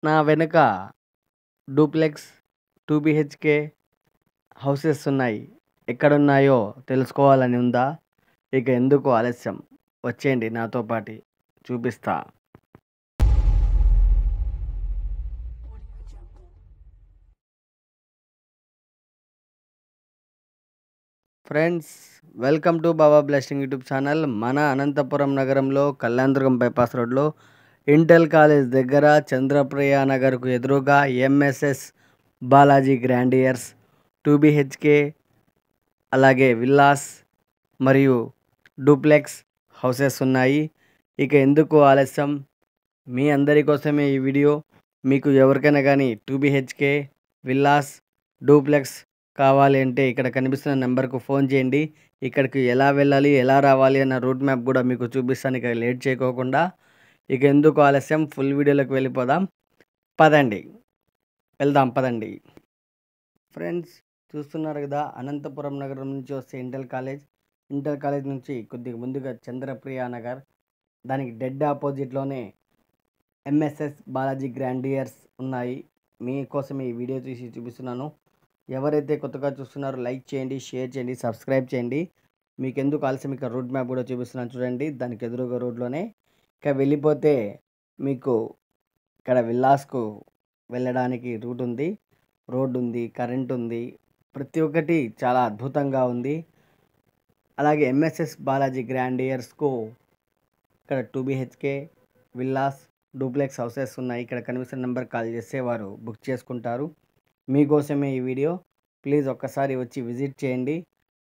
నా వెనుక duplex 2 BHK houses ఉన్నాయి. ఎక్కడున్నాయో తెలుసుకోవాలని ఉందా? ఇక ఎందుకు ఆలస్యం? వచ్చేయండి నాతో పాటి చూపిస్తా. Friends, welcome to Baba blessing YouTube channel. మన అనంతపురం నగరంలో కళ్యాణదుర్గం బైపాస్ రోడ్లో ఇంటెల్ కాలేజ్ దగ్గర చంద్రప్రియ నగర్కు ఎదురుగా ఎంఎస్ఎస్ బాలాజీ గ్రాండియర్స్ 2 బీహెచ్‌కే అలాగే విల్లాస్ మరియు డూప్లెక్స్ హౌసెస్ ఉన్నాయి. ఇక ఎందుకు ఆలస్యం? మీ అందరి కోసమే ఈ వీడియో. మీకు ఎవరికైనా కానీ 2 బీహెచ్‌కే విల్లాస్ డూప్లెక్స్ కావాలి అంటే ఇక్కడ కనిపిస్తున్న నెంబర్కు ఫోన్ చేయండి. ఇక్కడికి ఎలా వెళ్ళాలి, ఎలా రావాలి అన్న రూట్ మ్యాప్ కూడా మీకు చూపిస్తాను. ఇక లేట్ చేయకోకుండా ఇక ఎందుకు ఆలస్యం, ఫుల్ వీడియోలోకి వెళ్ళిపోదాం. పదండి, వెళ్దాం పదండి. ఫ్రెండ్స్, చూస్తున్నారు కదా, అనంతపురం నగరం నుంచి వస్తే ఇంటర్ కాలేజ్ నుంచి కొద్దిగా ముందుగా చంద్రప్రియ నగర్, దానికి డెడ్ ఆపోజిట్లోనే ఎంఎస్ఎస్ బాలాజీ గ్రాండియర్స్ ఉన్నాయి. మీకోసం ఈ వీడియో తీసి చూపిస్తున్నాను. ఎవరైతే కొత్తగా చూస్తున్నారో లైక్ చేయండి, షేర్ చేయండి, సబ్స్క్రైబ్ చేయండి. మీకు ఎందుకు ఆలస్యం, ఇక్కడ రూట్ మ్యాప్ కూడా చూపిస్తున్నాను చూడండి. దానికి ఎదురుగా రోడ్లోనే ఇక వెళ్ళిపోతే మీకు ఇక్కడ విల్లాస్కు వెళ్ళడానికి రోడ్డు ఉంది, కరెంట్ ఉంది, ప్రతి ఒక్కటి చాలా అద్భుతంగా ఉంది. అలాగే ఎంఎస్ఎస్ బాలాజీ గ్రాండియర్స్కు ఇక్కడ 2 బీహెచ్కే విల్లాస్ డూప్లెక్స్ హౌసెస్ ఉన్నాయి. ఇక్కడ కనిపిస్తున్న నెంబర్ కాల్ చేస్తే వారు బుక్ చేసుకుంటారు. మీకోసమే ఈ వీడియో. ప్లీజ్ ఒక్కసారి వచ్చి విజిట్ చేయండి.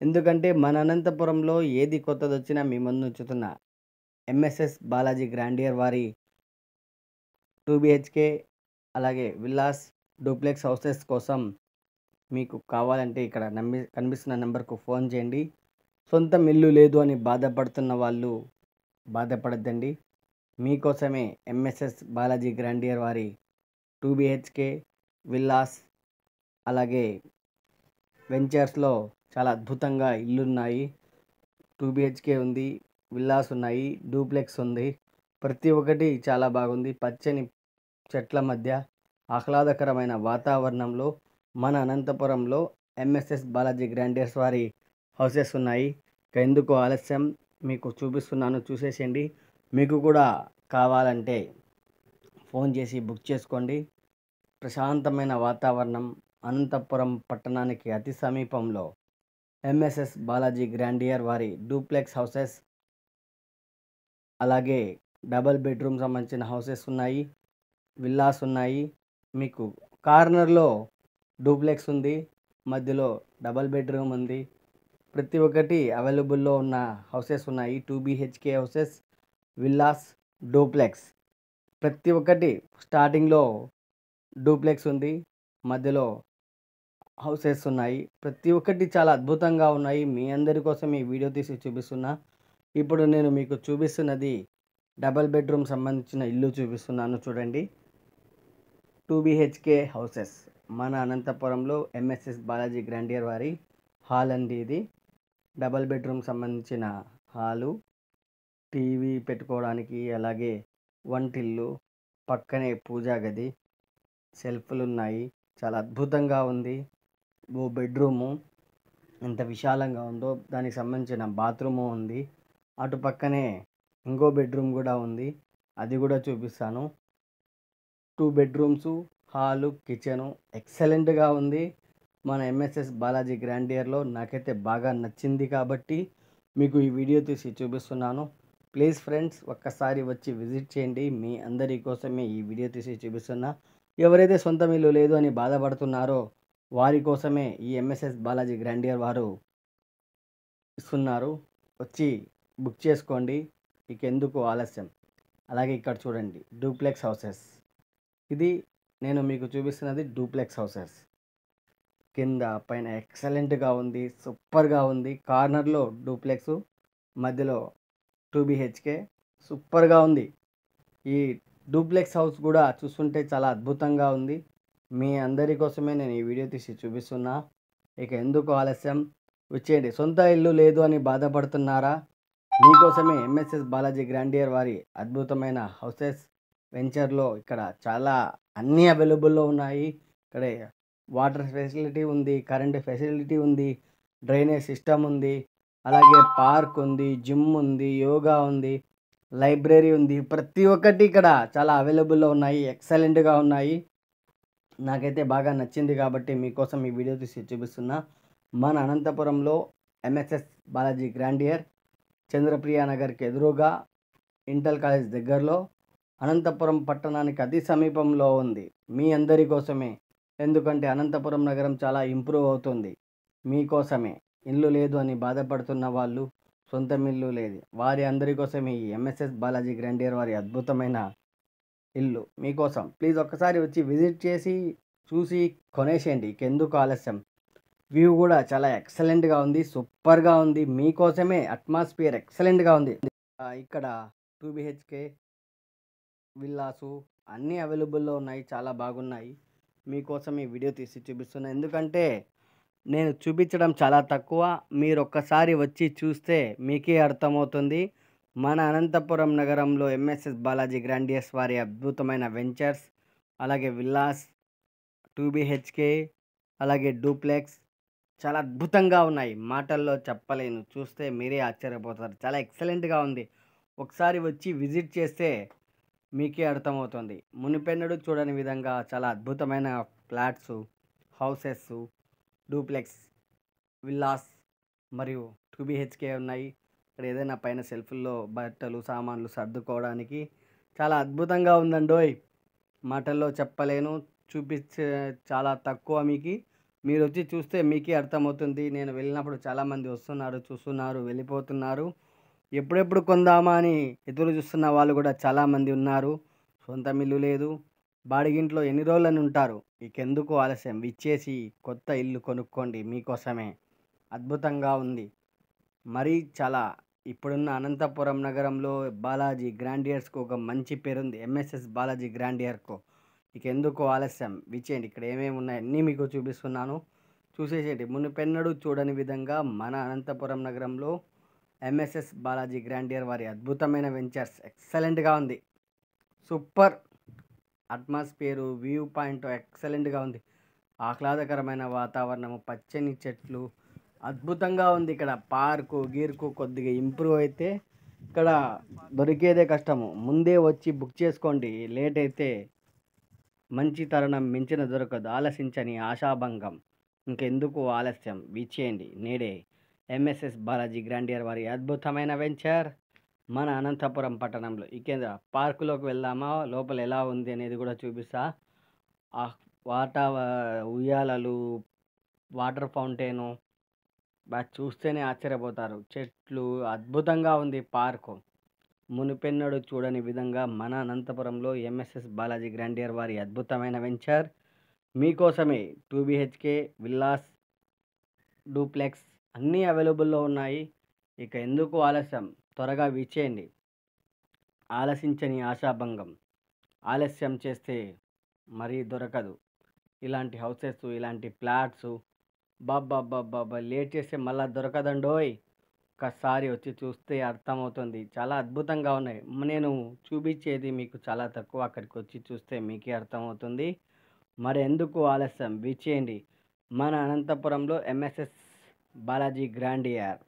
ఎందుకంటే మన అనంతపురంలో ఏది కొత్తది వచ్చినా మీ ముందు ఉంచుతున్న ఎంఎస్ఎస్ బాలాజీ గ్రాండియర్ వారి 2 బీహెచ్కే అలాగే విల్లాస్ డూప్లెక్స్ హౌసెస్ కోసం మీకు కావాలంటే ఇక్కడ కనిపిస్తున్న నెంబర్కు ఫోన్ చేయండి. సొంతం ఇల్లు లేదు అని బాధపడుతున్న వాళ్ళు బాధపడద్దండి. మీకోసమే ఎంఎస్ఎస్ బాలాజీ గ్రాండియర్ వారి 2 బీహెచ్కే విల్లాస్ అలాగే వెంచర్స్లో చాలా అద్భుతంగా ఇల్లున్నాయి. 2 బీహెచ్కే ఉంది, విల్లాస్ ఉన్నాయి, డూప్లెక్స్ ఉంది. ప్రతి ఒక్కటి చాలా బాగుంది. పచ్చని చెట్ల మధ్య ఆహ్లాదకరమైన వాతావరణంలో మన అనంతపురంలో ఎంఎస్ఎస్ బాలాజీ గ్రాండియర్స్ వారి హౌసెస్ ఉన్నాయి. ఇక ఎందుకు ఆలస్యం, మీకు చూపిస్తున్నాను, చూసేసేయండి. మీకు కూడా కావాలంటే ఫోన్ చేసి బుక్ చేసుకోండి. ప్రశాంతమైన వాతావరణం, అనంతపురం పట్టణానికి అతి సమీపంలో ఎంఎస్ఎస్ బాలాజీ గ్రాండియర్ వారి డూప్లెక్స్ హౌసెస్ అలాగే డబల్ బెడ్రూమ్ సంబంధించిన హౌసెస్ ఉన్నాయి, విల్లాస్ ఉన్నాయి. మీకు కార్నర్లో డూప్లెక్స్ ఉంది, మధ్యలో డబల్ బెడ్రూమ్ ఉంది. ప్రతి ఒక్కటి అవైలబుల్లో ఉన్న హౌసెస్ ఉన్నాయి. 2 బీహెచ్కే హౌసెస్, విల్లాస్, డూప్లెక్స్ ప్రతి ఒక్కటి. స్టార్టింగ్లో డూప్లెక్స్ ఉంది, మధ్యలో హౌసెస్ ఉన్నాయి. ప్రతి ఒక్కటి చాలా అద్భుతంగా ఉన్నాయి. మీ అందరి కోసం ఈ వీడియో తీసి చూపిస్తున్నా. ఇప్పుడు నేను మీకు చూపిస్తున్నది డబల్ బెడ్రూమ్ సంబంధించిన ఇల్లు చూపిస్తున్నాను చూడండి. 2 బీహెచ్కే హౌసెస్ మన అనంతపురంలో ఎంఎస్ఎస్ బాలాజీ గ్రాండియర్ వారి హాల్ అండి. ఇది డబల్ బెడ్రూమ్ సంబంధించిన హాలు, టీవీ పెట్టుకోవడానికి, అలాగే వంటిల్లు, పక్కనే పూజా గది, సెల్ఫ్లు ఉన్నాయి. చాలా అద్భుతంగా ఉంది. ఓ బెడ్రూము ఎంత విశాలంగా ఉందో దానికి సంబంధించిన బాత్రూము ఉంది. అటు పక్కనే ఇంకో బెడ్రూమ్ కూడా ఉంది, అది కూడా చూపిస్తాను. 2 బెడ్రూమ్సు, హాలు, కిచెను ఎక్సలెంట్గా ఉంది. మన ఎంఎస్ఎస్ బాలాజీ గ్రాండియర్లో నాకైతే బాగా నచ్చింది కాబట్టి మీకు ఈ వీడియో తీసి చూపిస్తున్నాను. ప్లీజ్ ఫ్రెండ్స్, ఒక్కసారి వచ్చి విజిట్ చేయండి. మీ అందరి కోసమే ఈ వీడియో తీసి చూపిస్తున్నా. ఎవరైతే సొంతం ఇల్లు లేదు అని బాధపడుతున్నారో వారి కోసమే ఈ ఎంఎస్ఎస్ బాలాజీ గ్రాండియర్ వారు ఇస్తున్నారు. వచ్చి బుక్ చేసుకోండి. ఇక ఎందుకు ఆలస్యం. అలాగే ఇక్కడ చూడండి, డూప్లెక్స్ హౌసెస్. ఇది నేను మీకు చూపిస్తున్నది డూప్లెక్స్ హౌసెస్. కింద పైన ఎక్సలెంట్గా ఉంది, సూపర్గా ఉంది. కార్నర్లో డూప్లెక్స్, మధ్యలో 2 బీహెచ్కే సూపర్గా ఉంది. ఈ డూప్లెక్స్ హౌస్ కూడా చూస్తుంటే చాలా అద్భుతంగా ఉంది. మీ అందరి కోసమే నేను ఈ వీడియో తీసి చూపిస్తున్నా. ఇక ఎందుకు ఆలస్యం, వచ్చేయండి. సొంత ఇల్లు లేదు అని బాధపడుతున్నారా? మీకోసమే ఎంఎస్ఎస్ బాలాజీ గ్రాండియర్ వారి అద్భుతమైన హౌసెస్ వెంచర్లో ఇక్కడ చాలా అన్నీ అవైలబుల్లో ఉన్నాయి. ఇక్కడ వాటర్ ఫెసిలిటీ ఉంది, కరెంట్ ఫెసిలిటీ ఉంది, డ్రైనేజ్ సిస్టమ్ ఉంది, అలాగే పార్క్ ఉంది, జిమ్ ఉంది, యోగా ఉంది, లైబ్రరీ ఉంది. ప్రతి ఒక్కటి ఇక్కడ చాలా అవైలబుల్లో ఉన్నాయి, ఎక్సలెంట్గా ఉన్నాయి. నాకైతే బాగా నచ్చింది కాబట్టి మీకోసం ఈ వీడియో తీసి చూపిస్తున్నా. మన అనంతపురంలో ఎంఎస్ఎస్ బాలాజీ గ్రాండియర్ చంద్రప్రియ నగర్కి ఎదురుగా ఇంటర్ కాలేజ్ దగ్గరలో అనంతపురం పట్టణానికి అతి సమీపంలో ఉంది. మీ అందరి కోసమే, ఎందుకంటే అనంతపురం నగరం చాలా ఇంప్రూవ్ అవుతుంది. మీకోసమే. ఇల్లు లేదు అని బాధపడుతున్న వాళ్ళు, సొంతం ఇల్లు లేదు, వారి అందరి కోసమే ఈ ఎంఎస్ఎస్ బాలాజీ గ్రాండియర్ వారి అద్భుతమైన ఇల్లు మీకోసం. ప్లీజ్ ఒక్కసారి వచ్చి విజిట్ చేసి చూసి కొనేసేయండి. ఎందుకు ఆలస్యం. వ్యూ కూడా చాలా ఎక్సలెంట్గా ఉంది, సూపర్గా ఉంది. మీకోసమే. అట్మాస్ఫియర్ ఎక్సలెంట్గా ఉంది. ఇక్కడ 2 BHK విల్లాసు అన్నీ అవైలబుల్లో ఉన్నాయి, చాలా బాగున్నాయి. మీకోసం ఈ వీడియో తీసి చూపిస్తున్నా, ఎందుకంటే నేను చూపించడం చాలా తక్కువ. మీరు ఒక్కసారి వచ్చి చూస్తే మీకే అర్థమవుతుంది. మన అనంతపురం నగరంలో ఎంఎస్ఎస్ బాలాజీ గ్రాండియర్స్ వారి అద్భుతమైన వెంచర్స్, అలాగే విల్లాస్, 2 BHK, అలాగే డూప్లెక్స్ చాలా అద్భుతంగా ఉన్నాయి. మాటల్లో చెప్పలేను, చూస్తే మీరే ఆశ్చర్యపోతారు. చాలా ఎక్సలెంట్గా ఉంది. ఒకసారి వచ్చి విజిట్ చేస్తే మీకే అర్థమవుతుంది. మునిపెన్నడూ చూడని విధంగా చాలా అద్భుతమైన ఫ్లాట్స్, హౌసెస్, డూప్లెక్స్, విల్లాస్ మరియు 2 BHK ఉన్నాయి. ఇక్కడ ఏదైనా పైన సెల్ఫ్ల్లో బట్టలు సామాన్లు సర్దుకోవడానికి చాలా అద్భుతంగా ఉందండోయ్. మాటల్లో చెప్పలేను, చూపించే చాలా తక్కువ. మీరు వచ్చి చూస్తే మీకే అర్థమవుతుంది. నేను వెళ్ళినప్పుడు చాలామంది వస్తున్నారు, చూస్తున్నారు, వెళ్ళిపోతున్నారు. ఎప్పుడెప్పుడు కొందామా అని ఎదురు చూస్తున్న వాళ్ళు కూడా చాలామంది ఉన్నారు. సొంతం ఇల్లు లేదు, బాడిగింట్లో ఎన్ని రోజులని ఉంటారు. ఇకెందుకు ఆలస్యం, ఇచ్చేసి కొత్త ఇల్లు కొనుక్కోండి. మీకోసమే. అద్భుతంగా ఉంది. మరీ చాలా ఇప్పుడున్న అనంతపురం నగరంలో బాలాజీ గ్రాండియర్స్కు ఒక మంచి పేరుంది. ఎంఎస్ఎస్ బాలాజీ గ్రాండియర్కు. ఇకెందుకు ఆలస్యం, విచ్చేయండి. ఇక్కడ ఏమేమి ఉన్నాయి అన్నీ మీకు చూపిస్తున్నాను, చూసేసేయండి. మునుపెన్నడూ చూడని విధంగా మన అనంతపురం నగరంలో ఎంఎస్ఎస్ బాలాజీ గ్రాండియర్ వారి అద్భుతమైన వెంచర్స్ ఎక్సలెంట్గా ఉంది. సూపర్. అట్మాస్ఫియరు, వ్యూ పాయింట్ ఎక్సలెంట్గా ఉంది. ఆహ్లాదకరమైన వాతావరణము, పచ్చని చెట్లు, అద్భుతంగా ఉంది. ఇక్కడ పార్కు గీర్కు కొద్దిగా ఇంప్రూవ్ అయితే ఇక్కడ దొరికేదే కష్టము. ముందే వచ్చి బుక్ చేసుకోండి. లేట్ అయితే మంచి తరుణం మించిన దొరకదు. ఆలసించని ఆశాభంగం. ఇంకెందుకు ఆలస్యం, విచ్చేయండి నేడే. ఎంఎస్ఎస్ బాలాజీ గ్రాండియర్ వారి అద్భుతమైన వెంచర్ మన అనంతపురం పట్టణంలో. ఇక పార్కులోకి వెళ్దామా, లోపల ఎలా ఉంది అనేది కూడా చూపిస్తా. ఉయ్యాలలు, వాటర్ ఫౌంటైను చూస్తేనే ఆశ్చర్యపోతారు. చెట్లు, అద్భుతంగా ఉంది పార్కు. మునుపెన్నడూ చూడని విధంగా మన అనంతపురంలో ఎంఎస్ఎస్ బాలాజీ గ్రాండియర్ వారి అద్భుతమైన వెంచర్ మీకోసమే. 2 BHK విల్లాస్, డూప్లెక్స్ అన్నీ అవైలబుల్లో ఉన్నాయి. ఇక ఎందుకు ఆలస్యం, త్వరగా విచ్చేయండి. ఆలసించని ఆశాభంగం. ఆలస్యం చేస్తే మరీ దొరకదు. ఇలాంటి హౌసెస్, ఇలాంటి ఫ్లాట్స్ బాబ్బా లేట్ చేస్తే మళ్ళీ దొరకదండోయ్. ఒక్కసారి వచ్చి చూస్తే అర్థమవుతుంది. చాలా అద్భుతంగా ఉన్నాయి. నేను చూపించేది మీకు చాలా తక్కువ, అక్కడికి వచ్చి చూస్తే మీకే అర్థమవుతుంది. మరి ఎందుకు ఆలస్యం, విచ్చేయండి. మన అనంతపురంలో ఎంఎస్ఎస్ బాలాజీ గ్రాండియర్.